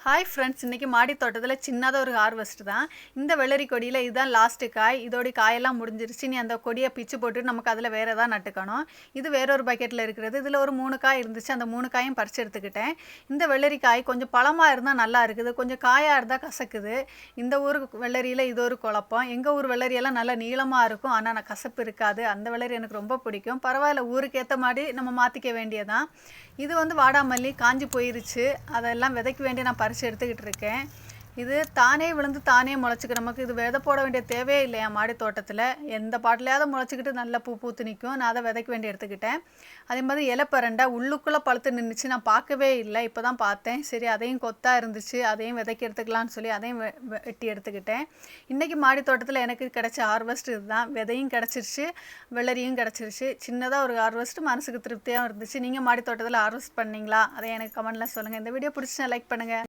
Hi friends, இன்றைக்கி மாடி தோட்டத்தில் சின்னதாக ஒரு ஹார்வெஸ்ட் தான். இந்த வெள்ளரி கொடியில் இதுதான் லாஸ்ட்டு காய். இதோடைய காயெல்லாம் முடிஞ்சிருச்சு. நீ அந்த கொடியை பிச்சு போட்டு நமக்கு அதில் வேறு எதாவது நட்டுக்கணும். இது வேறொரு பக்கெட்டில் இருக்கிறது. இதில் ஒரு 3 காய் இருந்துச்சு. அந்த 3 காயும் பறித்து எடுத்துக்கிட்டேன். இந்த வெள்ளரி காய் கொஞ்சம் பழமாக இருந்தால் நல்லா இருக்குது, கொஞ்சம் காயாக இருந்தால் கசக்குது. இந்த ஊர் வெள்ளரியில் இது ஒரு குழப்பம். எங்கள் ஊர் வெள்ளரியெல்லாம் நல்லா நீளமாக இருக்கும், ஆனால் நான் கசப்பு இருக்காது. அந்த வெள்ளரி எனக்கு ரொம்ப பிடிக்கும். பரவாயில்ல, ஊருக்கு ஏற்ற மாதிரி நம்ம மாற்றிக்க வேண்டியதான். இது வாடாமல்லி காஞ்சி போயிருச்சு. அதெல்லாம் விதைக்க வேண்டிய நான் பறித்து எடுத்துக்கிட்டு இருக்கேன். இது தானே விழுந்து தானே முளைச்சிக்கு. நமக்கு இது விதை போட வேண்டிய தேவையே இல்லையா மாடி தோட்டத்தில். எந்த பாட்டிலையாவது முளைச்சிக்கிட்டு நல்லா பூ பூத்து நிற்கும். நான் அதை விதைக்க வேண்டி எடுத்துக்கிட்டேன். அதே மாதிரி இலைப்பரண்டை உள்ளுக்குள்ளே பழுத்து நின்றுச்சு. நான் பார்க்கவே இல்லை, இப்போ தான் பார்த்தேன். சரி, அதையும் கொத்தாக இருந்துச்சு, அதையும் விதைக்க எடுத்துக்கலான்னு சொல்லி அதையும் வெட்டி எடுத்துக்கிட்டேன். இன்றைக்கி மாடி தோட்டத்தில் எனக்கு கிடைச்ச ஹார்வெஸ்ட் இதுதான். விதையும் கிடச்சிருச்சு, வெள்ளரியும் கிடச்சிருச்சு. சின்னதாக ஒரு ஹார்வெஸ்ட், மனசுக்கு திருப்தியாகவும் இருந்துச்சு. நீங்கள் மாடி தோட்டத்தில் ஹார்வெஸ்ட் பண்ணிங்களா? அதை எனக்கு கமெண்ட்டில் சொல்லுங்கள். இந்த வீடியோ பிடிச்சி லைக் பண்ணுங்கள்.